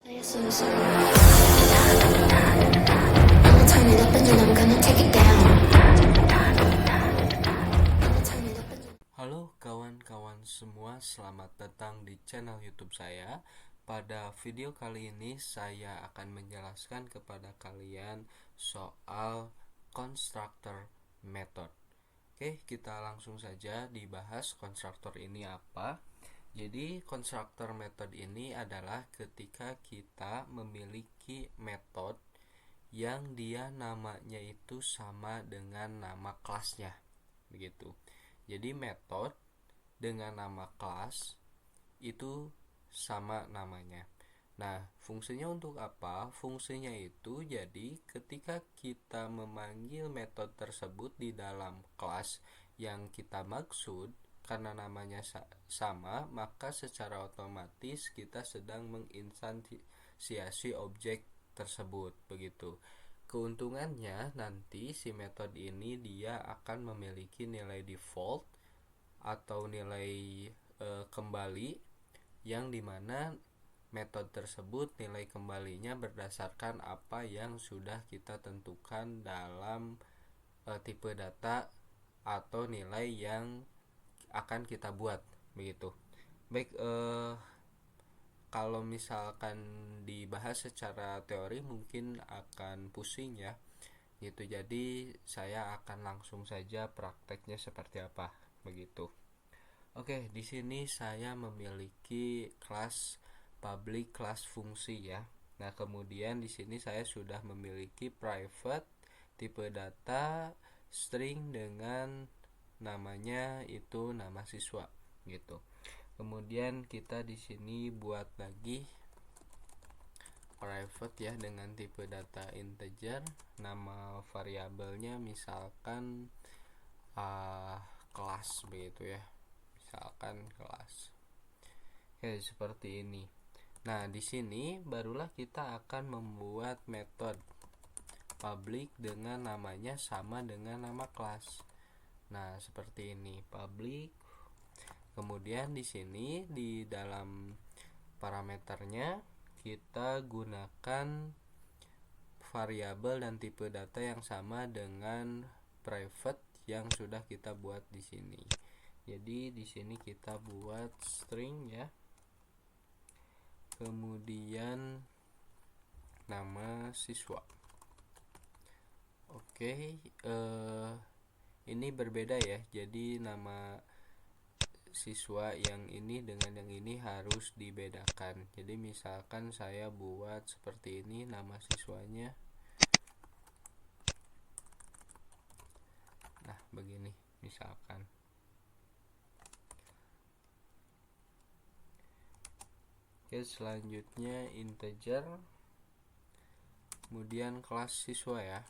Halo kawan-kawan semua, selamat datang di channel YouTube saya. Pada video kali ini saya akan menjelaskan kepada kalian soal constructor method. Oke, kita langsung saja dibahas constructor ini apa. Jadi constructor method ini adalah ketika kita memiliki metode yang dia namanya itu sama dengan nama kelasnya, begitu. Jadi metode dengan nama kelas itu sama namanya. Nah, fungsinya untuk apa? Fungsinya itu jadi ketika kita memanggil metode tersebut di dalam kelas yang kita maksud, karena namanya sama, maka secara otomatis kita sedang menginstansiasi objek tersebut, begitu. Keuntungannya nanti si metode ini dia akan memiliki nilai default atau nilai kembali, yang dimana metode tersebut nilai kembalinya berdasarkan apa yang sudah kita tentukan dalam tipe data atau nilai yang akan kita buat, begitu. Baik, kalau misalkan dibahas secara teori mungkin akan pusing ya, gitu. Jadi saya akan langsung saja prakteknya seperti apa, begitu. Oke, di sini saya memiliki kelas public, kelas fungsi ya. Nah, kemudian di sini saya sudah memiliki private, tipe data, string dengan namanya itu nama siswa, gitu. Kemudian kita di sini buat lagi private ya dengan tipe data integer, nama variabelnya misalkan kelas, begitu ya. Misalkan kelas. Oke, seperti ini. Nah, di sini barulah kita akan membuat metode public dengan namanya sama dengan nama kelas. Nah, seperti ini, public. Kemudian di sini di dalam parameternya kita gunakan variabel dan tipe data yang sama dengan private yang sudah kita buat di sini. Jadi di sini kita buat string ya. Kemudian nama siswa. Oke, ini berbeda ya. Jadi nama siswa yang ini dengan yang ini harus dibedakan. Jadi misalkan saya buat seperti ini, nama siswanya. Nah, begini misalkan. Oke, selanjutnya integer. Kemudian kelas siswa ya.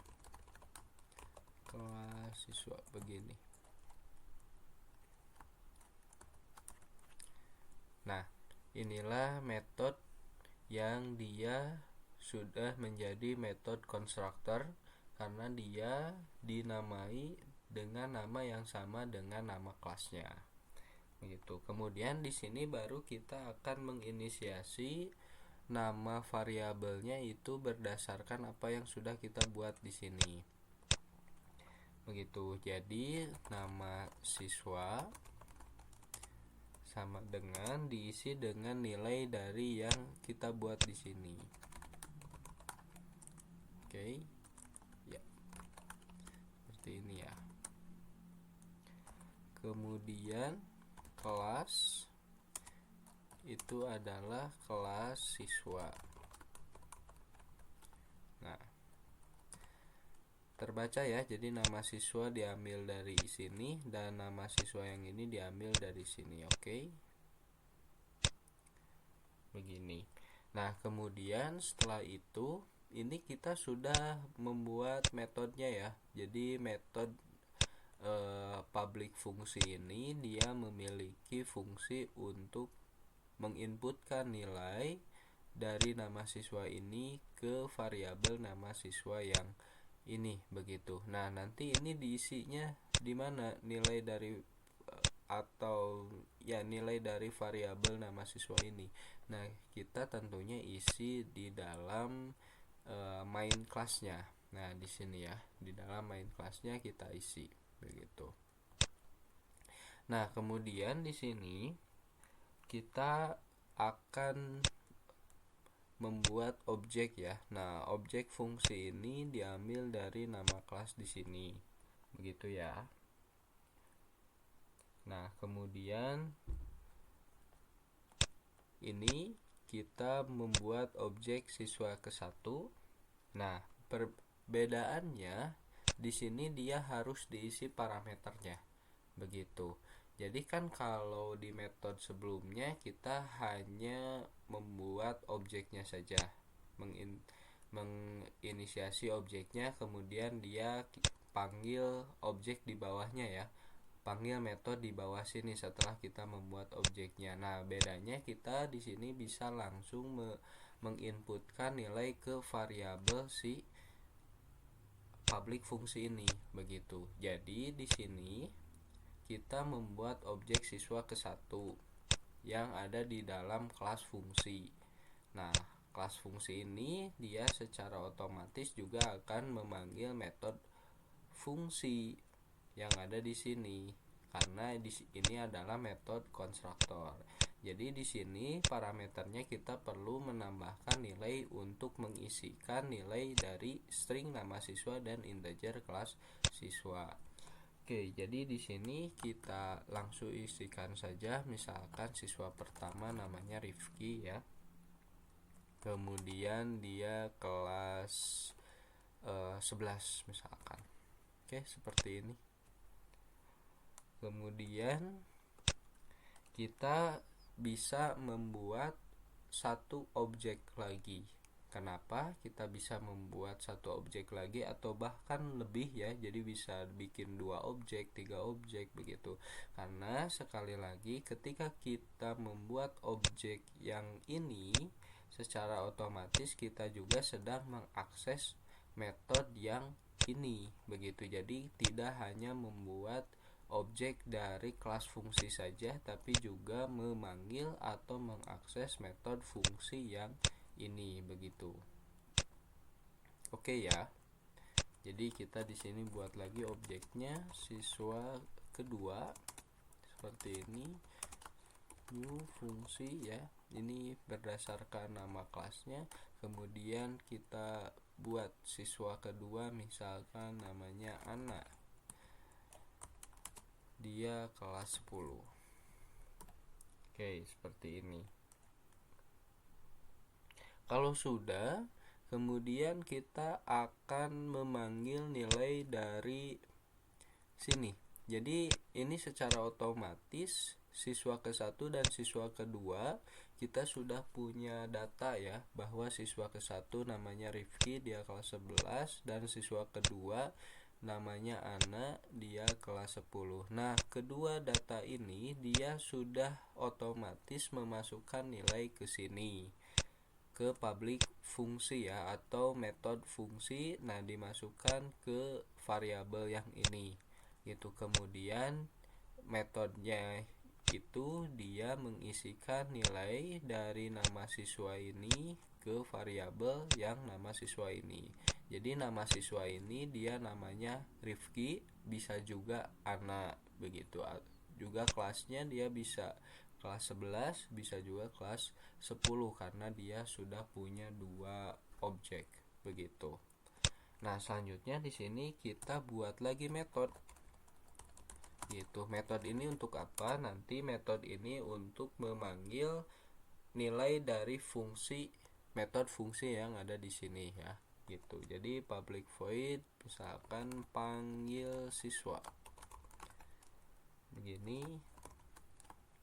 Kelas siswa begini. Nah, inilah metode yang dia sudah menjadi metode constructor karena dia dinamai dengan nama yang sama dengan nama kelasnya. Begitu. Kemudian di sini baru kita akan menginisiasi nama variabelnya itu berdasarkan apa yang sudah kita buat di sini. Begitu. Jadi nama siswa sama dengan diisi dengan nilai dari yang kita buat di sini. Oke. Ya. Seperti ini ya. Kemudian kelas itu adalah kelas siswa. Nah, terbaca ya, jadi nama siswa diambil dari sini dan nama siswa yang ini diambil dari sini. Oke. Begini. Nah, kemudian setelah itu ini kita sudah membuat metodenya ya. Jadi metode public fungsi ini dia memiliki fungsi untuk menginputkan nilai dari nama siswa ini ke variabel nama siswa yang ini, begitu. Nah, nanti ini diisinya di mana nilai dari atau ya nilai dari variabel nama siswa ini. Nah, kita tentunya isi di dalam main kelasnya. Nah, di sini ya, di dalam main kelasnya kita isi begitu. Nah, kemudian di sini kita akan membuat objek ya. Nah, objek fungsi ini diambil dari nama kelas di sini. Begitu ya. Nah, kemudian ini kita membuat objek siswa ke-1. Nah, perbedaannya di sini dia harus diisi parameternya. Begitu. Jadi kan kalau di metode sebelumnya kita hanya membuat objeknya saja, menginisiasi objeknya, kemudian dia panggil objek di bawahnya ya, panggil metode di bawah sini setelah kita membuat objeknya. Nah, bedanya kita di sini bisa langsung menginputkan nilai ke variabel si public fungsi ini begitu. Jadi di sini kita membuat objek siswa ke-1 yang ada di dalam kelas fungsi. Nah, kelas fungsi ini dia secara otomatis juga akan memanggil metode fungsi yang ada di sini karena ini adalah metode konstruktor. Jadi di sini parameternya kita perlu menambahkan nilai untuk mengisikan nilai dari string nama siswa dan integer kelas siswa. Oke, jadi di sini kita langsung isikan saja, misalkan siswa pertama namanya Rifki ya. Kemudian dia kelas 11 misalkan. Oke, seperti ini. Kemudian kita bisa membuat satu objek lagi. Kenapa kita bisa membuat satu objek lagi atau bahkan lebih ya, jadi bisa bikin 2 objek, 3 objek begitu. Karena sekali lagi ketika kita membuat objek yang ini, secara otomatis kita juga sedang mengakses metode yang ini begitu. Jadi tidak hanya membuat objek dari kelas fungsi saja, tapi juga memanggil atau mengakses metode fungsi yang ini begitu. Oke ya. Jadi kita di sini buat lagi objeknya siswa kedua seperti ini. New fungsi ya. Ini berdasarkan nama kelasnya. Kemudian kita buat siswa kedua misalkan namanya Ana. Dia kelas 10. Oke, seperti ini. Kalau sudah, kemudian kita akan memanggil nilai dari sini. Jadi ini secara otomatis siswa ke-1 dan siswa kedua kita sudah punya data ya, bahwa siswa ke-1 namanya Rifki, dia kelas 11, dan siswa kedua namanya Ana, dia kelas 10. Nah, kedua data ini dia sudah otomatis memasukkan nilai ke sini, ke public fungsi ya, atau metode fungsi. Nah, dimasukkan ke variabel yang ini gitu. Kemudian metodenya itu dia mengisikan nilai dari nama siswa ini ke variabel yang nama siswa ini. Jadi nama siswa ini dia namanya Rifki, bisa juga Ana begitu. Juga kelasnya dia bisa kelas 11, bisa juga kelas 10 karena dia sudah punya 2 objek begitu. Nah, selanjutnya di sini kita buat lagi metode. Gitu. Metode ini untuk apa? Nanti metode ini untuk memanggil nilai dari fungsi, metode fungsi yang ada di sini ya. Gitu. Jadi public void misalkan panggil siswa. Begini.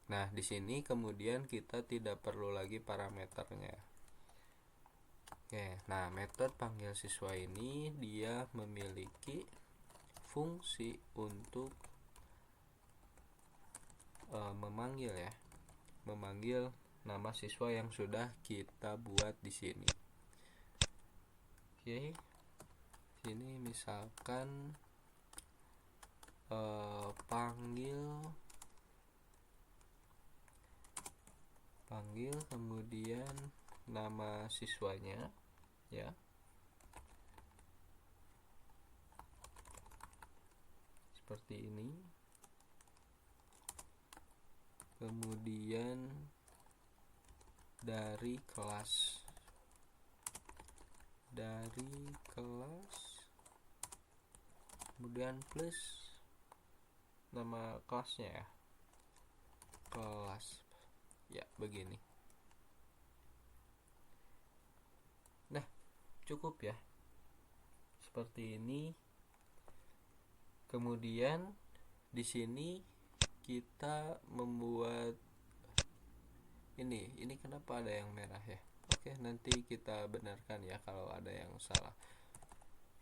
Nah, di sini kemudian kita tidak perlu lagi parameternya. Oke, nah metode panggil siswa ini dia memiliki fungsi untuk memanggil ya, memanggil nama siswa yang sudah kita buat di sini. Oke, sini misalkan panggil panggil, kemudian nama siswanya ya, seperti ini. Kemudian dari kelas kemudian plus nama kelasnya ya, kelas ya, begini. Nah, cukup ya, seperti ini. Kemudian di sini kita membuat ini kenapa ada yang merah ya? Oke, nanti kita benarkan ya kalau ada yang salah.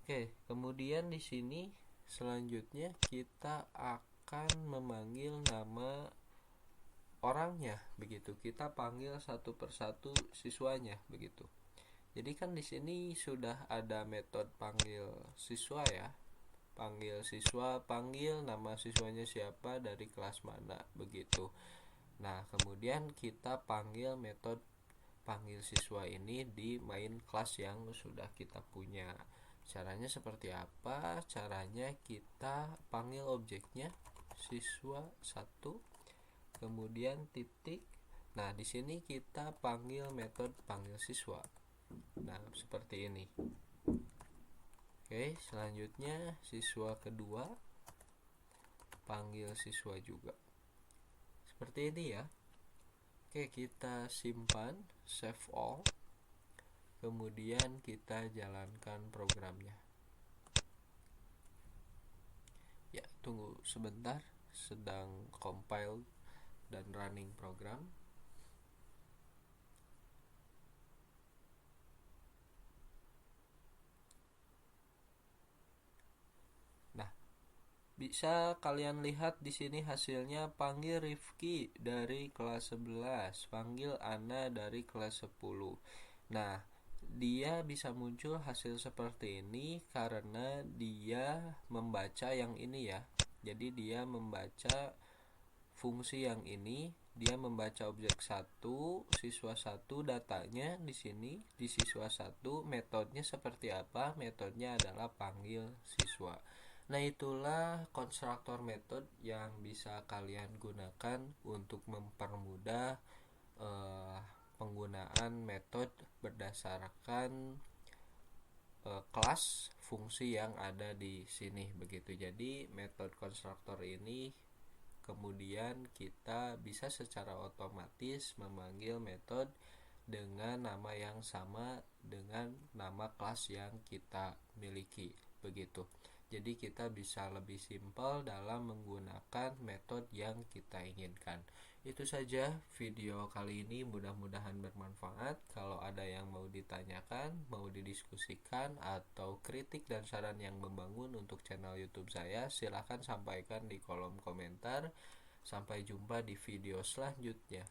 Oke, kemudian di sini selanjutnya kita akan memanggil nama orangnya, begitu. Kita panggil satu persatu siswanya, begitu. Jadi kan di sini sudah ada metode panggil siswa ya. Panggil siswa, panggil nama siswanya siapa, dari kelas mana, begitu. Nah, kemudian kita panggil metode panggil siswa ini di main kelas yang sudah kita punya. Caranya seperti apa? Caranya kita panggil objeknya siswa 1, kemudian titik. Nah, di sini kita panggil metode panggil siswa. Nah, seperti ini. Oke, selanjutnya siswa kedua, panggil siswa juga. Seperti ini ya. Oke, kita simpan, save all. Kemudian kita jalankan programnya. Ya, tunggu sebentar, sedang compile dan running program. Bisa kalian lihat di sini hasilnya, panggil Rifki dari kelas 11, panggil Ana dari kelas 10. Nah, dia bisa muncul hasil seperti ini karena dia membaca yang ini ya. Jadi dia membaca fungsi yang ini, dia membaca objek 1, siswa 1, datanya di sini di siswa 1, metodenya seperti apa? Metodenya adalah panggil siswa. Nah, itulah konstruktor metode yang bisa kalian gunakan untuk mempermudah penggunaan metode berdasarkan kelas fungsi yang ada di sini, begitu. Jadi metode konstruktor ini kemudian kita bisa secara otomatis memanggil metode dengan nama yang sama dengan nama kelas yang kita miliki, begitu. Jadi kita bisa lebih simpel dalam menggunakan metode yang kita inginkan. Itu saja video kali ini, mudah-mudahan bermanfaat. Kalau ada yang mau ditanyakan, mau didiskusikan, atau kritik dan saran yang membangun untuk channel YouTube saya, silahkan sampaikan di kolom komentar. Sampai jumpa di video selanjutnya.